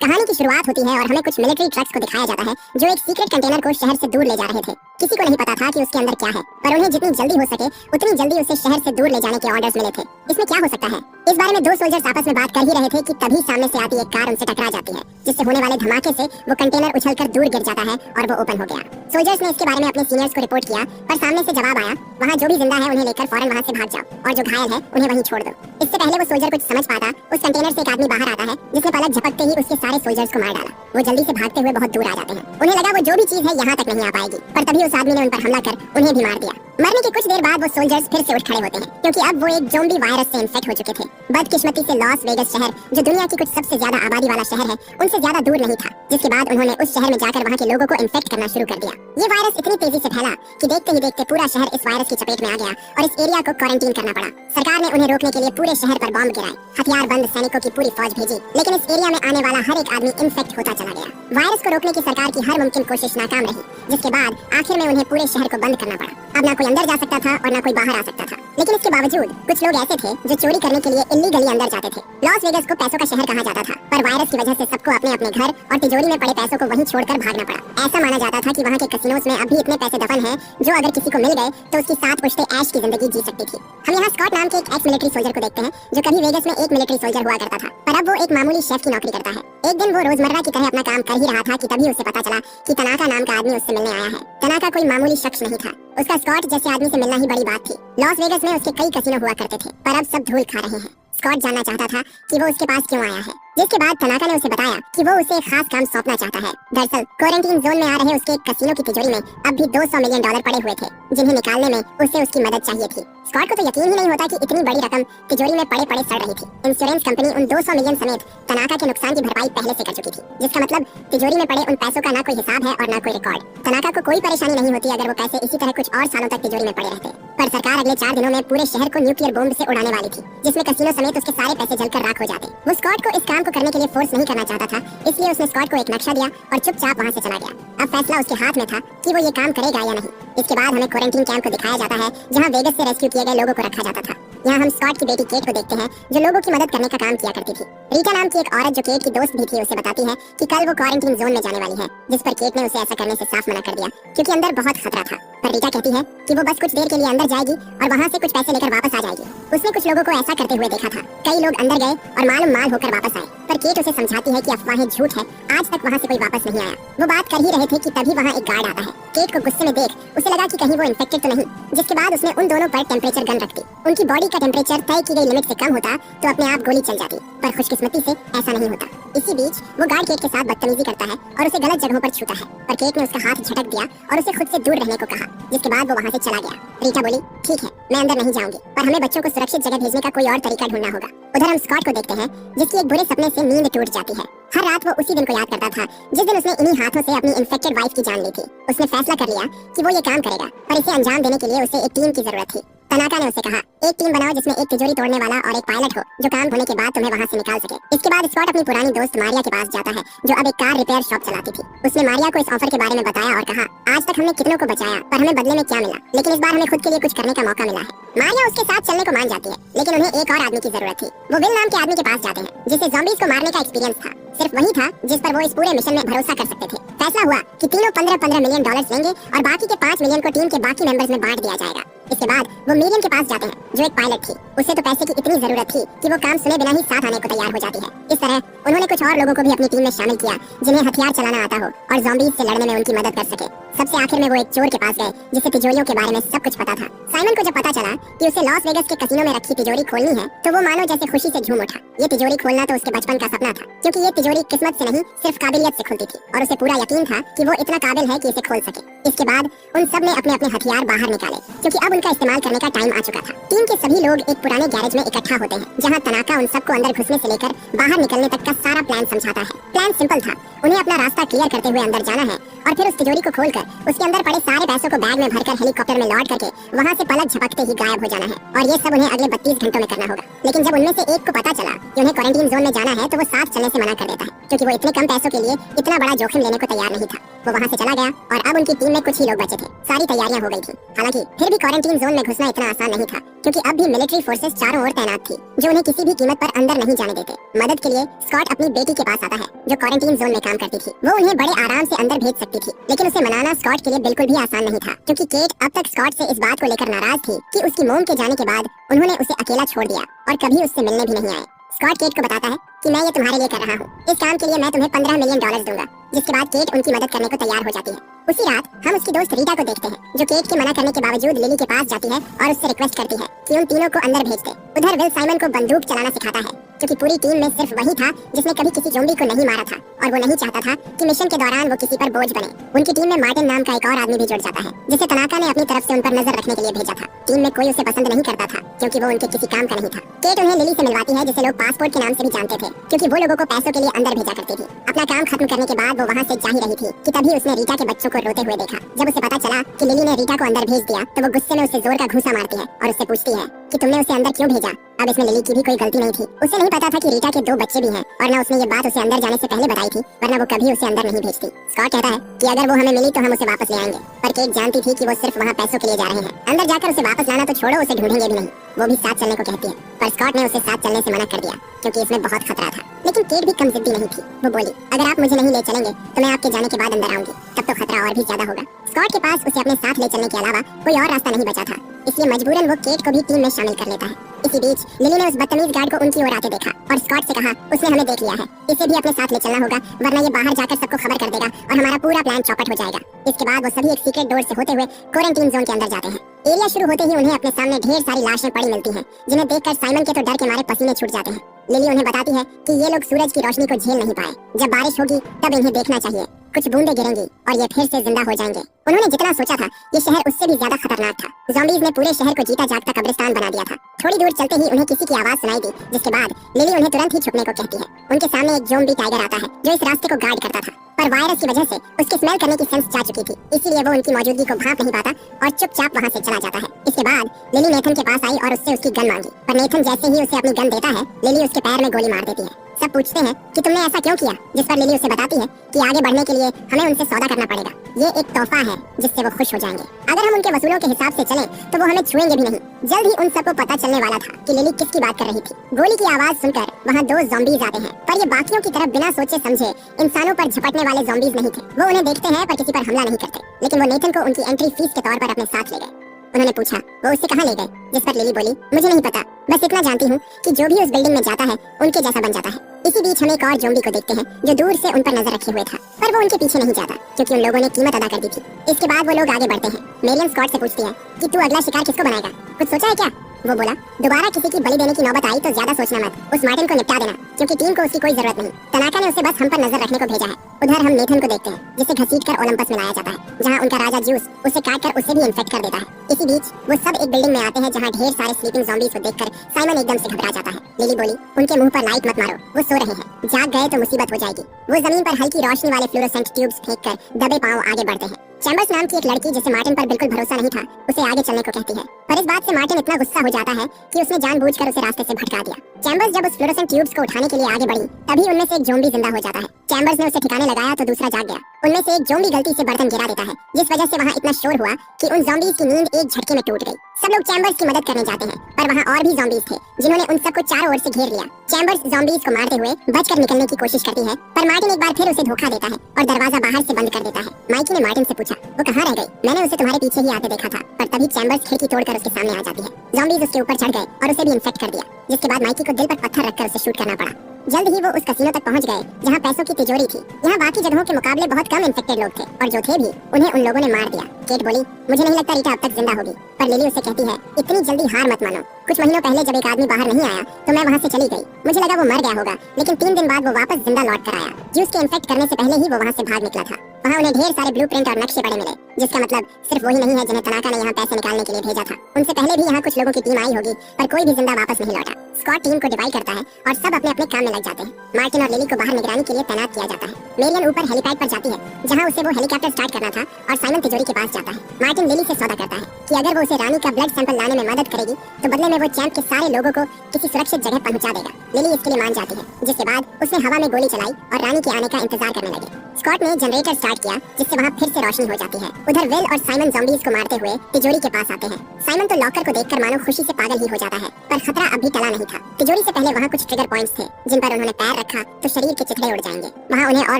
कहानी की शुरुआत होती है और हमें कुछ मिलिट्री ट्रक्स को दिखाया जाता है जो एक सीक्रेट कंटेनर को शहर से दूर ले जा रहे थे। किसी को नहीं पता था कि उसके अंदर क्या है, पर उन्हें जितनी जल्दी हो सके उतनी जल्दी उसे शहर से दूर ले जाने के ऑर्डर्स मिले थे। इसमें क्या हो सकता है, इस बारे में दो सोल्जर्स आपस में बात कर ही रहे थे कि तभी सामने से आती एक कार उनसे टकरा जाती है, जिससे होने वाले धमाके से वो कंटेनर उछलकर दूर गिर जाता है और वो ओपन हो गया। सोल्जर्स ने इसके बारे में अपने सीनियर्स को रिपोर्ट किया, पर सामने से जवाब आया, वहाँ जो भी जिंदा है उन्हें लेकर फौरन वहाँ से भाग जाओ और जो घायल है उन्हें वहीं छोड़ दो। इससे पहले वो सोल्जर कुछ समझ पाता, उस कंटेनर से एक आदमी बाहर आता है जिसने पलक झपकते ही उसके सारे सोल्जर्स को मार डाला। वो जल्दी से भागते हुए बहुत दूर आ जाते हैं। उन्हें लगा वो जो भी चीज है यहाँ तक नहीं आ पाएगी, पर तभी उस आदमी ने उन पर हमला कर उन्हें भी मार दिया। मरने के कुछ देर बाद वो सोल्जर्स फिर से उठ खड़े होते हैं, क्योंकि अब वो एक ज़ोंबी वायरस से इन्फेक्ट हो चुके थे। बदकिस्मती से लॉस वेगस शहर, जो दुनिया की कुछ सबसे ज्यादा आबादी वाला शहर है, उनसे ज्यादा दूर नहीं था, जिसके बाद उन्होंने उस शहर में जाकर वहाँ के लोगों को इन्फेक्ट करना शुरू कर दिया। ये वायरस इतनी तेजी से फैला कि देखते ही देखते पूरा शहर इस वायरस की चपेट में आ गया और इस एरिया को क्वारंटीन करना पड़ा। सरकार ने उन्हें रोकने के लिए पूरे शहर पर बॉम्ब गिराए, हथियारबंद सैनिकों की पूरी फौज भेजी, लेकिन इस एरिया में आने वाला हर एक आदमी इन्फेक्ट होता चला गया। वायरस को रोकने की सरकार की हर मुमकिन कोशिश नाकाम रही, जिसके बाद आखिर में उन्हें पूरे शहर को बंद करना पड़ा। अब ना कोई अंदर जा सकता था और ना कोई बाहर आ सकता था, लेकिन इसके बावजूद कुछ लोग ऐसे थे जो चोरी करने के लिए इल्लीगली अंदर जाते थे। लॉस वेगस को पैसों का शहर कहा जाता था, पर वायरस की वजह से सबको अपने अपने घर और तिजोरी में पड़े पैसों को वहीं छोड़कर भागना पड़ा। ऐसा माना जाता था कि वहाँ के कैसीनोस में अभी इतने पैसे दफन हैं जो अगर किसी को मिल गए तो उसकी 7 पुश्तें ऐश की जिंदगी जी सकती थी। हम यहाँ स्कॉट नाम के एक एक्स मिलिट्री सोल्जर को देखते हैं, जो कभी वेगस में एक मिलिट्री सोल्जर हुआ करता था, पर अब वो एक मामूली शेफ की नौकरी करता है। एक दिन वो रोजमर्रा की तरह अपना काम कर ही रहा था कि तभी उसे पता चला कि तनाका नाम का आदमी उससे मिलने आया है। तनाका कोई मामूली शख्स नहीं था, उसका स्कॉट जैसे आदमी से मिलना ही बड़ी बात थी। लॉस वेगस में उसके कई कैसीनो हुआ करते थे, पर अब सब धूल खा रहे हैं। स्कॉट जानना चाहता था कि वो उसके पास क्यों आया है, जिसके बाद तनाका ने उसे बताया कि वो उसे एक खास काम सौंपना चाहता है। दरअसल क्वारंटीन जोन में आ रहे उसके एक कैसीनो की तिजोरी में अब भी $200 मिलियन पड़े हुए थे, जिन्हें निकालने में उसे उसकी मदद चाहिए थी। स्कॉट को तो यकीन ही नहीं होता कि इतनी बड़ी रकम तिजोरी में पड़े पड़े सड़ रही थी। इंश्योरेंस कंपनी उन 200 मिलियन समेत तनाका के नुकसान की भरपाई पहले से कर चुकी थी, जिसका मतलब तिजोरी में पड़े उन पैसों का ना कोई हिसाब है और ना कोई रिकॉर्ड। तनाका को कोई परेशानी नहीं होती अगर वो पैसे इसी तरह कुछ और सालों तक तिजोरी में पड़े रहते, पर सरकार अगले 4 दिनों में पूरे शहर को न्यूक्लियर बॉम्ब से उड़ाने वाली थी, जिसमें कैसीनो समेत उसके सारे पैसे जलकर राख हो जाते। वो स्कॉट को इस काम को करने के लिए फोर्स नहीं करना चाहता था, इसलिए उसने स्कॉट को एक नक्शा दिया और चुपचाप वहाँ से चला गया। अब फैसला उसके हाथ में था कि वो ये काम करेगा या नहीं। इसके बाद हमें क्वारंटीन कैंप को दिखाया जाता है, जहाँ वेगस से रेस्क्यू किए गए लोगों को रखा जाता था। यहाँ हम स्कॉट की बेटी केट को देखते हैं, जो लोगों की मदद करने का काम किया करती थी। रीटा नाम की एक औरत जो केट की दोस्त भी थी, उसे बताती है कि कल वो क्वारंटीन जोन में जाने वाली है, जिस पर केट ने उसे ऐसा करने से साफ मना कर दिया, क्योंकि अंदर बहुत खतरा था। पर रीटा कहती है कि वो बस कुछ देर के लिए अंदर जाएगी और वहाँ से कुछ पैसे लेकर वापस आ जाएगी। उसने कुछ लोगों को ऐसा करते हुए देखा था। कई लोग अंदर गए और मालूम माल होकर वापस आए, पर केट उसे समझाती है कि अफवाहें झूठ है, आज तक वहाँ से कोई वापस नहीं आया। वो बात कर ही रहे थे कि तभी वहाँ एक गार्ड आता है। केट को गुस्से में देख उसे लगा कि कहीं वो इन्फेक्टेड तो नहीं, जिसके बाद उसने उन दोनों पर टेम्परेचर गन रख दी। उनकी बॉडी का टेम्परेचर तय की गई लिमिट से कम होता तो अपने आप गोली चल जाती, पर खुशकिस्मती से ऐसा नहीं होता। इसी बीच वो गार्ड केट के साथ बदतमीजी करता है और उसे गलत जगहों पर छूता है, पर केट ने उसका हाथ झटक दिया और उसे खुद से दूर रहने को कहा, जिसके बाद वो वहाँ से चला गया। रीटा बोली, ठीक है, मैं अंदर नहीं जाऊंगी, पर हमें बच्चों को सुरक्षित जगह भेजने का कोई और तरीका ढूंढना होगा। उधर हम स्कॉट को देखते हैं, जिसकी एक बुरे सपने से नींद टूट जाती है। हर रात वो उसी दिन को याद करता था जिस दिन उसने इन्हीं हाथों से अपनी इन्फेक्टेड वाइफ की जान ली थी। उसने फैसला कर लिया कि वो ये काम करेगा, पर इसे अंजाम देने के लिए उसे एक टीम की जरूरत थी। तनाका ने उसे कहा, एक टीम बनाओ जिसमें एक तिजोरी तोड़ने वाला और एक पायलट हो, जो काम होने के बाद तुम्हें वहाँ से निकाल सके। इसके बाद स्कॉट अपनी पुरानी दोस्त मारिया के पास जाता है, जो अब एक कार रिपेयर शॉप चलाती थी। उसने मारिया को इस ऑफर के बारे में बताया और कहा, आज तक हमने कितनों को बचाया, पर हमें बदले में क्या मिला, लेकिन इस बार हमें खुद के लिए कुछ करने का मौका मिला है। मारिया उसके साथ चलने को मान जाती है, लेकिन उन्हें एक और आदमी की जरूरत थी। वो विल नाम के आदमी के पास जाते हैं, जिसे ज़ॉम्बीज़ को मारने का एक्सपीरियंस था। सिर्फ वही था जिस पर वो इस पूरे मिशन में भरोसा कर सकते थे। फैसला हुआ कि तीनों $15 मिलियन लेंगे और बाकी के $5 मिलियन को टीम के बाकी मेंबर्स में बांट दिया जाएगा। इसके बाद वो मीडियम के पास जाते हैं, जो एक पायलट थी। उसे तो पैसे की इतनी जरूरत थी कि वो काम सुने बिना ही साथ आने को तैयार हो जाती है। इस तरह उन्होंने कुछ और लोगों को भी अपनी टीम में शामिल किया, जिन्हें हथियार चलाना आता हो और ज़ॉम्बीज़ से लड़ने में उनकी मदद कर सके। सबसे आखिर में वो एक चोर के पास गए, जिसे तिजोरियों के बारे में सब कुछ पता था। साइमन को जब पता चला कि उसे लॉस वेगस के कैसीनो में रखी तिजोरी खोलनी है, तो वो मानो जैसे खुशी से झूम उठा। ये तिजोरी खोलना तो उसके बचपन का सपना था, क्योंकि ये तिजोरी किस्मत से नहीं सिर्फ काबिलियत से खुलती थी, और उसे पूरा यकीन था कि वो इतना काबिल है कि इसे खोल सके। इसके बाद उन सब ने अपने अपने हथियार बाहर निकाले, क्योंकि अब उनका इस्तेमाल करने का टाइम आ चुका था। टीम के सभी लोग एक पुराने गैरेज में इकट्ठा होते हैं, जहाँ तनाका उन सबको अंदर घुसने से लेकर बाहर निकलने तक का सारा प्लान समझाता है। प्लान सिंपल था, उन्हें अपना रास्ता क्लियर करते हुए अंदर जाना है और फिर उस तिजोरी को खोलकर उसके अंदर पड़े सारे पैसों को बैग में भरकर हेलीकॉप्टर में लौट करके वहाँ से पलक झपकते ही गायब हो जाना है। और ये सब उन्हें अगले 32 घंटों में करना होगा। लेकिन जब उनमें से एक को पता चला कि उन्हें क्वारंटीन जोन में जाना है, तो वो साथ चलने से मना कर देता है, क्योंकि वो इतने कम पैसों के लिए इतना बड़ा जोखिम लेने को तैयार नहीं था। वो वहाँ से चला गया और अब उनकी टीम में कुछ ही लोग बचे थे। सारी तैयारियां हो गई थी। हालांकि फिर भी क्वारंटीन जोन में घुसना इतना आसान नहीं था, क्योंकि अब भी मिलिट्री फोर्सेस चारों ओर तैनात थी, जो उन्हें किसी भी कीमत पर अंदर नहीं जाने देते। मदद के लिए स्कॉट अपनी बेटी के पास आता है, जो क्वारंटीन जोन में काम करती थी। वो उन्हें बड़े आराम से अंदर भेज सकती थी, लेकिन उसे मनाना स्कॉट के लिए बिल्कुल भी आसान नहीं था, क्योंकि केट अब तक स्कॉट से इस बात को लेकर नाराज थी कि उसकी मोम के जाने के बाद उन्होंने उसे अकेला छोड़ दिया और कभी उससे मिलने भी नहीं आए। स्कॉट केट को बताता है कि मैं ये तुम्हारे लिए कर रहा हूँ। इस काम के लिए मैं तुम्हें $15 मिलियन दूंगा, जिसके बाद केट उनकी मदद करने को तैयार हो जाती है। उसी रात हम उसकी दोस्त रीटा को देखते हैं, जो केट के मना करने के बावजूद लिली के पास जाती है और उससे रिक्वेस्ट करती है कि उन तीनों को अंदर भेज दे। उधर विल साइमन को बंदूक चलाना सिखाता है, क्योंकि पूरी टीम में सिर्फ वही था जिसने कभी किसी ज़ॉम्बी को नहीं मारा था, और वो नहीं चाहता था कि मिशन के दौरान वो किसी पर बोझ बने। उनकी टीम में मार्टिन नाम का एक और आदमी भी जुड़ जाता है, जिसे तनाका ने अपनी तरफ से उन पर नजर रखने के लिए भेजा था। टीम में कोई उसे पसंद नहीं करता था, क्योंकि वो उनके किसी काम का नहीं था। केट उन्हें लिली से मिलवाती है, जिसे लोग पासपोर्ट के नाम से भी जानते थे, क्योंकि वो लोगों को पैसों के लिए अंदर भेजा करती थी। अपना काम खत्म करने के बाद वो वहाँ से जा ही रही थी कि तभी उसने रीटा के बच्चों को रोते हुए देखा। जब उसे पता चला कि लिली ने रीटा को अंदर भेज दिया, तो वो गुस्से में उसे जोर का घूंसा मारती है और उससे पूछती है कि तुमने उसे अंदर क्यों भेजा। अब इसमें लिली की भी कोई गलती नहीं थी। उसे नहीं पता था कि रीटा के 2 बच्चे भी हैं, और न उसने ये बात उसे अंदर जाने से पहले बताई थी, वरना वो कभी उसे अंदर नहीं भेजती। स्कॉट कहता है कि अगर वो हमें मिली तो हम उसे वापस ले आएंगे, पर केट जानती थी कि वो सिर्फ वहाँ पैसों के लिए जा रहे हैं। अंदर जाकर उसे वापस लाना तो छोड़ो, उसे ढूंढेंगे भी नहीं। वो भी साथ चलने को कहती है, पर स्कॉट ने उसे साथ चलने से मना कर दिया, क्योंकि इसमें बहुत खतरा था। लेकिन केट भी कम जिद्दी नहीं थी। वो बोली, अगर आप मुझे नहीं ले चलेंगे तो मैं आपके जाने के बाद अंदर आऊंगी, तब तो खतरा और भी ज्यादा होगा। स्कॉट के पास उसे अपने साथ ले चलने के अलावा कोई और रास्ता नहीं बचा था, इसलिए मजबूरन वो केट को भी टीम में शामिल कर लेता है। इसी बीच लिली ने उस बदतमीज गार्ड को उनकी ओर आते देखा और स्कॉट से कहा, उसने हमें देख लिया है, इसे भी अपने साथ ले चलना होगा, वरना ये बाहर जाकर सबको खबर कर देगा और हमारा पूरा प्लान चौपट हो जाएगा। इसके बाद वो सभी एक सीक्रेट डोर से होते हुए क्वारंटीन जोन के अंदर जाते हैं। एरिया शुरू होते ही उन्हें अपने सामने ढेर सारी लाशें पड़ी मिलती हैं, जिन्हें देखकर साइमन के तो डर के मारे पसीने छूट जाते हैं। लिली उन्हें बताती है कि ये लोग सूरज की रोशनी को झेल नहीं पाए, जब बारिश होगी तब इन्हें देखना चाहिए, कुछ बूंदें गिरेंगी और ये फिर से जिंदा हो जाएंगे। उन्होंने जितना सोचा था, ये शहर उससे भी ज्यादा खतरनाक था। ज़ॉम्बीज़ ने पूरे शहर को जीता जागता कब्रिस्तान बना दिया था। थोड़ी दूर चलते ही उन्हें किसी की आवाज सुनाई दी, जिसके बाद लिली उन्हें तुरंत ही छुपने को कहती है। उनके सामने एक ज़ॉम्बी टाइगर आता है, जो इस रास्ते को गार्ड करता था, पर वायरस की वजह से उसके स्मेल करने की सेंस जा चुकी थी, इसीलिए वो उनकी मौजूदगी को भांप नहीं पाता और चुपचाप वहाँ से चला जाता है। इसके बाद लिली नेथन के पास आई और उससे उसकी गन मांगी, पर नेथन जैसे ही उसे अपनी गन देता है, लिली उसके पैर में गोली मार देती है। सब पूछते हैं कि तुमने ऐसा क्यों किया, जिस पर लिली उसे बताती है कि आगे बढ़ने के लिए हमें उनसे सौदा करना पड़ेगा। ये एक तोहफा है जिससे वो खुश हो जाएंगे। अगर हम उनके वसूलों के हिसाब से चलें तो वो हमें छुएंगे भी नहीं। जल्द ही उन सबको पता चलने वाला था कि लिली किसकी बात कर रही थी। गोली की आवाज सुनकर वहाँ 2 ज़ॉम्बीज़ आते हैं, पर ये बाकियों की तरफ बिना सोचे समझे इंसानों पर झपटने वाले ज़ॉम्बीज़ नहीं थे। वो उन्हें देखते हैं पर किसी पर हमला नहीं करते, लेकिन वो नेथन को उनकी एंट्री फीस के तौर पर अपने साथ ले गए। उन्होंने पूछा वो उससे कहाँ ले गए, जिस पर लिली बोली, मुझे नहीं पता, बस इतना जानती हूँ कि जो भी उस बिल्डिंग में जाता है उनके जैसा बन जाता है। इसी बीच हम एक और ज़ॉम्बी को देखते हैं, जो दूर से उन पर नजर रखे हुए था, पर वो उनके पीछे नहीं जाता, क्योंकि उन लोगों ने कीमत अदा कर दी थी। इसके बाद वो लोग आगे बढ़ते हैं। मेरियन स्कॉट से पूछती है कि तू अगला शिकार किसको बनाएगा, कुछ सोचा है क्या? वो बोला, दोबारा किसी की बलि देने की नौबत आई तो ज्यादा सोचना मत, उस मार्टिन को निपटा देना, क्योंकि टीम को उसकी कोई जरूरत नहीं। तनाका ने उसे बस हम पर नजर रखने को भेजा है। उधर हम नेथन को देखते हैं, जिसे घसीटकर ओलंपस में लाया जाता है, जहाँ उनका राजा ज्यूस उसे काटकर उसे भी इन्फेक्ट कर देता है। इसी बीच वो सब एक बिल्डिंग में आते हैं, जहाँ ढेर सारे स्लीपिंग ज़ॉम्बीज़ को देखकर साइमन एकदम से घबरा जाता है। लिली बोली, उनके मुंह पर लाइट मत मारो, वो सो रहे हैं, जाग गए तो मुसीबत हो जाएगी। वो जमीन पर हल्की रोशनी वाले फ्लोरोसेंट ट्यूब्स फेंककर दबे पांव आगे बढ़ते हैं। चैम्बर्स नाम की एक लड़की, जिसे मार्टिन पर बिल्कुल भरोसा नहीं था, उसे आगे चलने को कहती है, पर इस बात से मार्टिन इतना गुस्सा हो जाता है कि उसने जानबूझकर उसे रास्ते से भटका दिया। चैम्बर्स जब उस फ्लोरोसेंट ट्यूब्स को उठाने के लिए आगे बढ़ी, तभी उनमें से एक ज़ॉम्बी जिंदा हो जाता है। चैम्बर्स ने उसे ठिकाने लगाया तो दूसरा जाग गया। उनमें से एक ज़ॉम्बी गलती से बर्तन गिरा देता है, जिस वजह से वहाँ इतना शोर हुआ कि उन ज़ॉम्बीज़ की नींद एक झटके में टूट गई। सब लोग चैम्बर्स की मदद करने जाते हैं, पर वहाँ और भी ज़ॉम्बीज़ थे, जिन्होंने उन सबको चारों ओर से घेर लिया। चैम्बर्स ज़ॉम्बीज़ को मारते हुए बचकर निकलने की कोशिश करती है, पर मार्टिन एक बार फिर उसे धोखा देता है और दरवाजा बाहर से बंद कर देता है। माइकी ने मार्टिन से पूछा, वो कहाँ रह गई? मैंने उसे तुम्हारे पीछे ही आते देखा था, पर तभी चैम्बर्स खिड़की तोड़कर उसके सामने आ जाती है। ज़ॉम्बीज़ उसके ऊपर चढ़ गए और उसे भी इन्फेक्ट कर दिया, जिसके बाद माइकी को दिल पर पत्थर रखकर उसे शूट करना पड़ा। जल्द ही वो उस कसिनो तक पहुंच गए, जहां पैसों की तिजोरी थी। यहाँ बाकी जगहों के मुकाबले बहुत कम इन्फेक्टेड लोग थे, और जो थे भी उन्हें उन लोगों ने मार दिया। केट बोली, मुझे नहीं लगता रीटा अब तक जिंदा होगी, पर लिली उसे कहती है, इतनी जल्दी हार मत मानो। कुछ महीनों पहले जब एक आदमी बाहर नहीं आया तो मैं वहाँ से चली गई। मुझे लगा वो मर गया होगा, लेकिन 3 दिन बाद वो वापस जिंदा लौट कर आया। ज्यूस के इन्फेक्ट करने से पहले ही वो वहाँ से भाग निकला था। वहाँ उन्हें ढेर सारे ब्लूप्रिंट और नक्शे पड़े मिले, जिसका मतलब सिर्फ वही नहीं है जिन्हें तनाका ने यहाँ पैसे निकालने के लिए भेजा था। उनसे पहले भी यहाँ कुछ लोगों की टीम आई होगी, पर कोई भी जिंदा वापस नहीं लौटा। स्कॉट टीम को डिवाइड करता है और सब अपने अपने काम में लग जाते हैं। मार्टिन और लिली को बाहर निगरानी के लिए तैनात किया जाता है। मेरियन ऊपर हेलीपैड पर जाती है, जहाँ उसे वो हेलीकॉप्टर स्टार्ट करना था, और साइमन तिजोरी के पास जाता है। मार्टिन लिली से सौदा करता है कि अगर वो उसे रानी का ब्लड सैंपल लाने में मदद करेगी तो बदले में वो चैंप के सारे लोगों को किसी सुरक्षित जगह पहुंचा देगा। लिली इसके लिए मान जाती है, जिसके बाद उसने हवा में गोली चलाई और रानी के आने का इंतजार करने लगी। स्कॉट ने जनरेटर स्टार्ट किया जिससे वहाँ फिर से रोशनी हो जाती है। उधर विल और साइमन ज़ॉम्बीज़ को मारते हुए तिजोरी के पास आते हैं। साइमन तो लॉकर को देखकर मानो खुशी से पागल ही हो जाता है, पर खतरा अब भी टला नहीं था। तिजोरी से पहले वहाँ कुछ ट्रिगर पॉइंट्स थे जिन पर उन्होंने पैर रखा तो शरीर के चिथड़े उड़ जाएंगे। वहाँ उन्हें और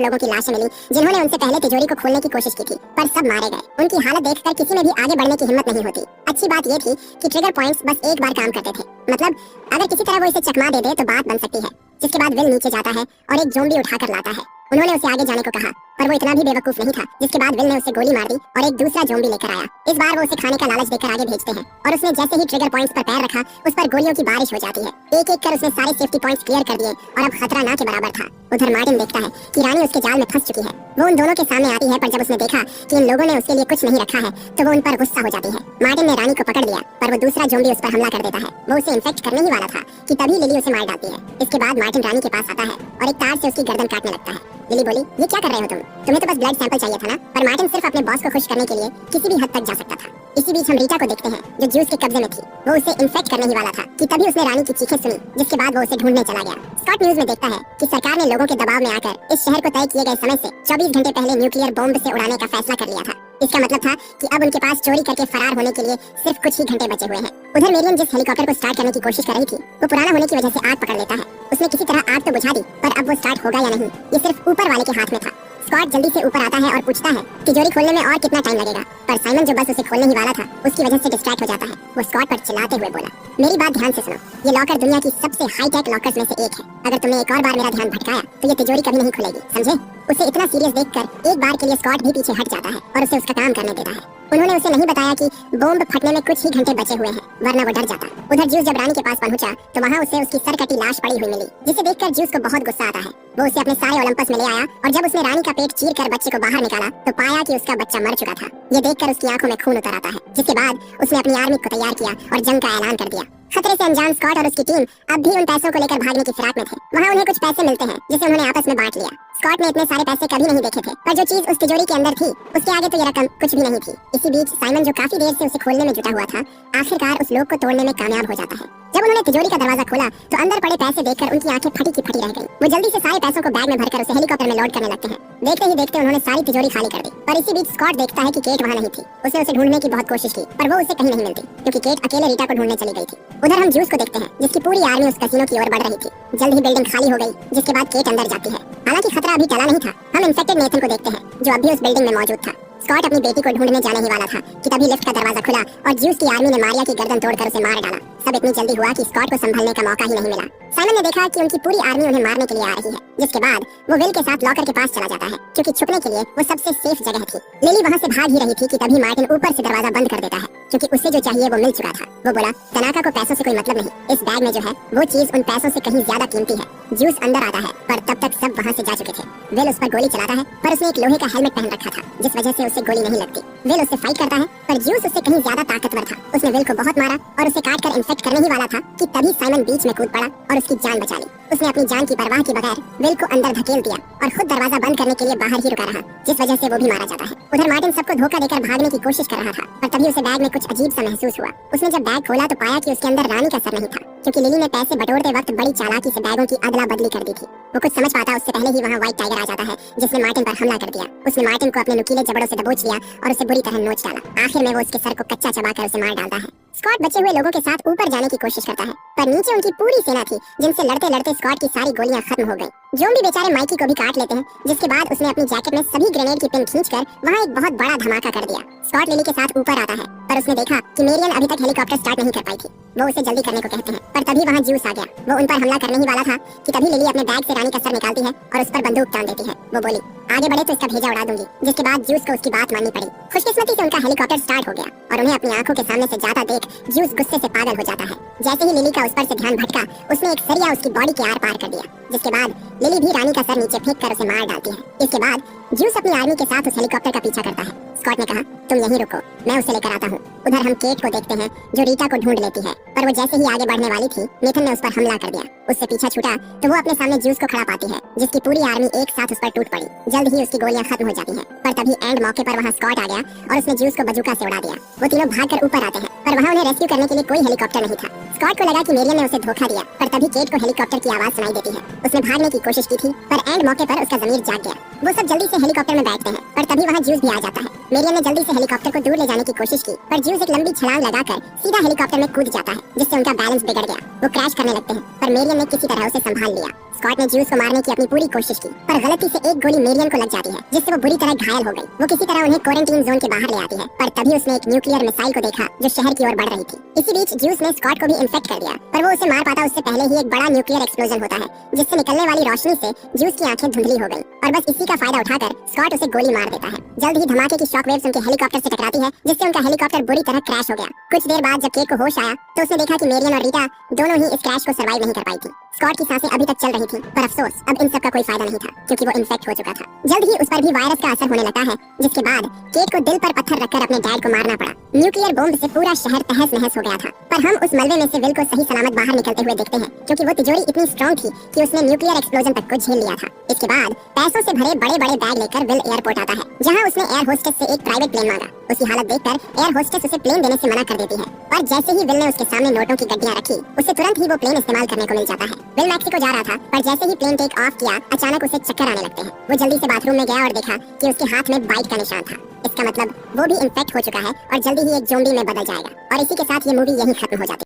लोगों की लाशें मिली जिन्होंने उनसे पहले तिजोरी को खोलने की कोशिश की थी, पर सब मारे गए। उनकी हालत देखकर किसी में भी आगे बढ़ने की हिम्मत नहीं होती। अच्छी बात ये थी कि ट्रिगर पॉइंट्स बस एक बार काम करते थे, मतलब अगर किसी तरह वो इसे चकमा दे दे तो बात बन सकती है। जिसके बाद विल नीचे जाता है और एक ज़ॉम्बी उठाकर लाता है। उन्होंने उसे आगे जाने को कहा, पर वो इतना भी बेवकूफ नहीं था। जिसके बाद विल ने उसे गोली मार दी और एक दूसरा ज़ॉम्बी लेकर आया। इस बार वो उसे खाने का लालच देकर आगे भेजते हैं और उसने जैसे ही ट्रिगर पॉइंट्स पर पैर रखा उस पर गोलियों की बारिश हो जाती है। एक एक कर उसने सारे सेफ्टी पॉइंट्स क्लियर कर दिए और अब खतरा ना के बराबर था। उधर मार्टिन देखता है कि रानी उसके जाल में फंस चुकी है। वो उन दोनों के सामने आती है, पर जब उसने देखा कि इन लोगों ने उसके लिए कुछ नहीं रखा है तो वो उन पर गुस्सा हो जाती है। मार्टिन ने रानी को पकड़ लिया, पर वो दूसरा ज़ॉम्बी उस पर हमला कर देता है। वो उसे इन्फेक्ट करने ही वाला था कि तभी लिली उसे मार डालती है। इसके बाद मार्टिन रानी के पास आता है और एक तार से उसकी गर्दन काटने लगता है। लिली बोली, ये क्या कर रहे हो तुम? तुम्हें तो बस ब्लड सैंपल चाहिए था ना? पर मार्टिन सिर्फ अपने बॉस को खुश करने के लिए किसी भी हद तक जा सकता था। इसी बीच हम रीटा को देखते हैं जो ज्यूस के कब्जे में थी। वो उसे इन्फेक्ट करने ही वाला था कि तभी उसने रानी की चीखें सुनी, जिसके बाद वो उसे ढूंढने चला गया। स्कॉट न्यूज़ में देखता है कि सरकार ने लोगों के दबाव में आकर इस शहर को तय किए गए समय से 24 घंटे पहले न्यूक्लियर बॉम्ब से उड़ाने का फैसला कर लिया था। इसका मतलब था कि अब उनके पास चोरी करके फरार होने के लिए सिर्फ कुछ ही घंटे बचे हुए हैं। उधर मेरियन जिस हेलीकॉप्टर को स्टार्ट करने की कोशिश कर रही थी वो पुराना होने की वजह से आग पकड़ लेता है। उसने किसी तरह आग तो बुझा दी, पर अब वो स्टार्ट होगा या नहीं ये सिर्फ ऊपर वाले के हाथ में था। स्कॉट जल्दी से ऊपर आता है और पूछता है तिजोरी खोलने में और कितना टाइम लगेगा, पर साइमन जो बस उसे खोलने ही वाला था उसकी वजह से डिस्ट्रैक्ट हो जाता है। वो स्कॉट पर चिल्लाते हुए बोला, मेरी बात ध्यान से सुनो, ये लॉकर दुनिया की सबसे हाईटेक लॉकर्स में से एक है। अगर तुमने एक और बार मेरा ध्यान भटकाया तो ये तिजोरी कभी नहीं खुलेगी, समझे? उसे इतना सीरियस देखकर एक बार के लिए स्कॉट भी पीछे हट जाता है और उसे उसका काम करने देता है। उन्होंने उसे नहीं बताया कि बॉम्ब फटने में कुछ ही घंटे बचे हुए हैं, वरना वो डर जाता। उधर ज्यूस जब रानी के पास पहुंचा तो वहाँ उसे उसकी सरकटी लाश पड़ी हुई मिली, जिसे देखकर ज्यूस को बहुत गुस्सा आता है। वो उसे अपने सारे ओलंपस में ले आया और जब उसने रानी का पेट चीर कर बच्चे को बाहर निकाला तो पाया कि उसका बच्चा मर चुका था। ये देखकर उसकी आंखों में खून उतर आता है, जिसके बाद उसने अपनी आर्मी को तैयार किया और जंग का ऐलान कर दिया। खतरे से अनजान स्कॉट और उसकी टीम अब भी उन पैसों को लेकर भागने की फिराक में थे। वहाँ उन्हें कुछ पैसे मिलते हैं जिसे उन्होंने आपस में बांट लिया। स्कॉट ने इतने सारे पैसे कभी नहीं देखे थे, पर जो चीज उस तिजोरी के अंदर थी उसके आगे तो ये रकम कुछ भी नहीं थी। इसी बीच साइमन जो काफी देर से उसे खोलने में जुटा हुआ था आखिरकार उस लोग को तोड़ने में कामयाब हो जाता है। जब उन्होंने तिजोरी का दरवाजा खोला तो अंदर पड़े पैसे देखकर उनकी आंखें फटी की फटी रह गईं। वो जल्दी से सारे पैसों को बैग में भरकर उसे हेलीकॉप्टर में लोड करने लगते हैं। देखते ही देखते उन्होंने सारी तिजोरी खाली कर दी, पर इसी बीच स्कॉट देखता है कि केट वहाँ नहीं थी। उसने उसे ढूंढने की बहुत कोशिश की, पर वो उसे कहीं नहीं मिलती क्योंकि केट अकेले रीटा को ढूंढने चली गई थी। उधर हम ज्यूस को देखते हैं जिसकी पूरी आर्मी उस कैसीनो की ओर बढ़ रही थी। जल्द ही बिल्डिंग खाली हो गई, जिसके बाद केट अंदर जाती है। हालांकि खतरा अभी टला नहीं था। हम इन्फेक्टेड नेथन को देखते हैं जो अभी उस बिल्डिंग में मौजूद था। स्कॉट अपनी बेटी को ढूंढने जाने ही वाला था कि तभी लिफ्ट का दरवाजा खुला और ज्यूस की आर्मी ने मारिया की गर्दन तोड़कर उसे मार डाला। सब इतनी जल्दी हुआ कि स्कॉट को संभलने का मौका ही नहीं मिला। साइमन ने देखा कि उनकी पूरी आर्मी उन्हें मारने के लिए आ रही है, जिसके बाद वो विल के साथ लॉकर के पास चला जाता है क्योंकि छुपने के लिए वो सबसे सेफ जगह थी। लिली वहाँ से भाग ही रही थी कि तभी मार्टिन ऊपर से दरवाजा बंद कर देता है क्योंकि उसे जो चाहिए वो मिल चुका था। वो बोला, तनाका को पैसों से कोई मतलब नहीं, इस बैग में जो है वो चीज उन पैसों से कहीं ज्यादा कीमती है। ज्यूस अंदर आता है, पर तब तक सब वहाँ से जा चुके थे। विल उस पर गोली चलाता है, पर उसने एक लोहे का हेलमेट पहन रखा था जिस वजह से उसे गोली नहीं लगती। विल उससे फाइट करता है, पर ज्यूस उससे कहीं ज्यादा ताकतवर था। उसने विल को बहुत मारा और उसे काट कर इन्फेक्ट करने ही वाला था कि तभी साइमन बीच में कूद पड़ा और उसकी जान बचा ली। उसने अपनी जान की परवाह के बगैर विल को अंदर धकेल दिया और खुद दरवाजा बंद करने के लिए बाहर ही रुका रहा, जिस वजह से वो भी मारा जाता है। उधर मार्टिन सबको धोखा देकर भागने की कोशिश कर रहा था, पर तभी उसे बैग में कुछ अजीब सा महसूस हुआ। उसने जब बैग खोला तो पाया कि उसके अंदर रानी का सर नहीं था, क्योंकि लिली ने पैसे बटोरते वक्त बड़ी चालाकी से बैगों की अदला बदली कर दी थी। वो कुछ समझ पाता उससे पहले ही वहाँ व्हाइट टाइगर आ जाता है जिसने मार्टिन पर हमला कर दिया। उसने मार्टिन को अपने नुकीले जबड़ों से दबोच लिया और उसे बुरी तरह नोच डाला। आखिर में वो उसके सर को कच्चा चबाकर उसे मार डालता है। स्कॉट बचे हुए लोगों के साथ ऊपर जाने की कोशिश करता है, पर नीचे उनकी पूरी सेना थी जिनसे लड़ते लड़ते स्कॉट की सारी गोलियां खत्म हो गईं। ज़ॉम्बी बेचारे माइकी को भी काट लेते हैं, जिसके बाद उसने अपनी जैकेट में सभी ग्रेनेड की पिन खींचकर वहाँ एक बहुत बड़ा धमाका कर दिया। स्कॉट लिली के साथ ऊपर आता है, पर उसने देखा कि मेरियन अभी तक हेलीकॉप्टर स्टार्ट नहीं कर पाई थी। वो उसे जल्दी करने को कहते हैं, पर तभी वहाँ ज्यूस आ गया। वो उन पर हमला करने ही वाला था कि तभी लिली अपने बैग से रानी का सर निकालती है और उस पर बंदूक तान देती है। वो बोली, आगे बढ़े तो इसका भेजा उड़ा दूंगी, जिसके बाद ज्यूस को उसकी बात माननी पड़ी। खुशकिस्मती से उनका हेलीकॉप्टर स्टार्ट हो गया और उन्हें अपनी आंखों के सामने से जाता देख ज्यूस गुस्से से पागल हो जाता है। जैसे ही लिली का उस पर से ध्यान भटका, उसने एक सरिया उसकी बॉडी के आर पार कर दिया, जिसके बाद लिली भी रानी का सर नीचे फेंक कर उसे मार डालती है। इसके बाद ज्यूस अपनी अपनी आर्मी के साथ उस हेलीकॉप्टर का पीछा करता है। स्कॉट ने कहा, तुम यहीं रुको, मैं उसे लेकर आता हूँ। उधर हम केट को देखते हैं जो रीटा को ढूंढ लेती है, पर वो जैसे ही आगे बढ़ने वाली थी नेथन ने उस पर हमला कर दिया। उससे पीछा छूटा तो वो अपने सामने ज्यूस को खड़ा पाती है, जिसकी पूरी आर्मी एक साथ उस पर टूट पड़ी। जल्द ही उसकी गोलियां खत्म हो जाती हैं, पर तभी एंड मौके पर वहाँ स्कॉट आ गया और उसने ज्यूस को बजूका से उड़ा दिया। वो तीनों भागकर ऊपर आते हैं, पर वहाँ उन्हें रेस्क्यू करने के लिए कोई हेलीकॉप्टर नहीं था। स्कॉट को लगा कि मेरियन ने उसे धोखा दिया, पर तभी केट को हेलीकॉप्टर की आवाज सुनाई देती है। उसने भागने की कोशिश की थी, पर एंड मौके पर उसका ज़मीर जाग गया। वो सब जल्दी से हेलीकॉप्टर में बैठते हैं, पर तभी वहाँ ज्यूस भी आ जाता है। मेरियन ने जल्दी से हेलीकॉप्टर को दूर ले जाने की कोशिश की, पर ज्यूस एक लंबी छलांग लगाकर सीधा हेलीकॉप्टर में कूद जाता है, जिससे उनका बैलेंस बिगड़ गया। वो क्रैश करने लगते हैं, पर मेरियन ने किसी तरह उसे संभाल लिया। स्कॉट ने ज्यूस को मारने की अपनी पूरी कोशिश की, पर गलती से एक गोली मेरियन को लग जाती है, जिससे वो बुरी तरह घायल हो गई। वो किसी तरह उन्हें क्वारंटीन जोन के बाहर ले आती है, पर तभी उसने एक न्यूक्लियर मिसाइल को देखा जो शहर की ओर बढ़ रही थी। इसी बीच ज्यूस ने स्कॉट को भी इन्फेक्ट कर दिया, पर वो उसे मार पाता उससे पहले ही एक बड़ा न्यूक्लियर एक्सप्लोजन होता है, जिससे निकलने वाली रोशनी से ज्यूस की आंखें धुंधली हो गई और बस इसी का फायदा उठाकर स्कॉट उसे गोली मार देता है। जल्द ही धमाके की शॉक वेव्स उनके हेलीकॉप्टर से टकराती है, जिससे उनका हेलीकॉप्टर बुरी तरह क्रैश हो गया। कुछ देर बाद जब केट को होश आया तो उसने देखा कि मेरियन और रीटा दोनों ही इस क्रैश को सर्वाइव नहीं कर पाई थी। स्कॉट की सांसें अभी तक चल रही थी, पर अफसोस अब इन सब का कोई फायदा नहीं था, क्योंकि वो इन्फेक्ट हो चुका था। जल्द ही उस पर भी वायरस का असर होने लगा है, जिसके बाद केट को दिल पर पत्थर रखकर अपने डैड को मारना पड़ा। न्यूक्लियर बॉम्ब से पूरा शहर तहस नहस हो गया था, पर हम उस मलबे में से विल को सही सलामत बाहर निकलते हुए देखते हैं, क्योंकि वो तिजोरी इतनी स्ट्रॉन्ग थी कि उसने न्यूक्लियर एक्सप्लोजन तक को झेल लिया था। इसके बाद पैसों से भरे बड़े बड़े बैग लेकर विल एयरपोर्ट आता है, जहाँ उसने एयर होस्टेस से एक प्राइवेट प्लेन मांगा। उसकी हालत देखकर एयर होस्टेस उसे प्लेन देने से मना कर देती है, और जैसे ही विल ने उसके सामने नोटों की गड्डियां रखी, उसे तुरंत ही वो प्लेन इस्तेमाल करने को मिल जाता है। विल मैक्सिको जा रहा था, पर जैसे ही प्लेन टेक ऑफ किया अचानक उसे चक्कर आने लगते हैं। वो जल्दी से बाथरूम में गया और देखा कि उसके हाथ में बाइट का निशान था। इसका मतलब वो भी इन्फेक्ट हो चुका है और जल्दी ही एक ज़ोंबी में बदल जाएगा। और इसी के साथ ये मूवी यहीं खत्म हो जाती है।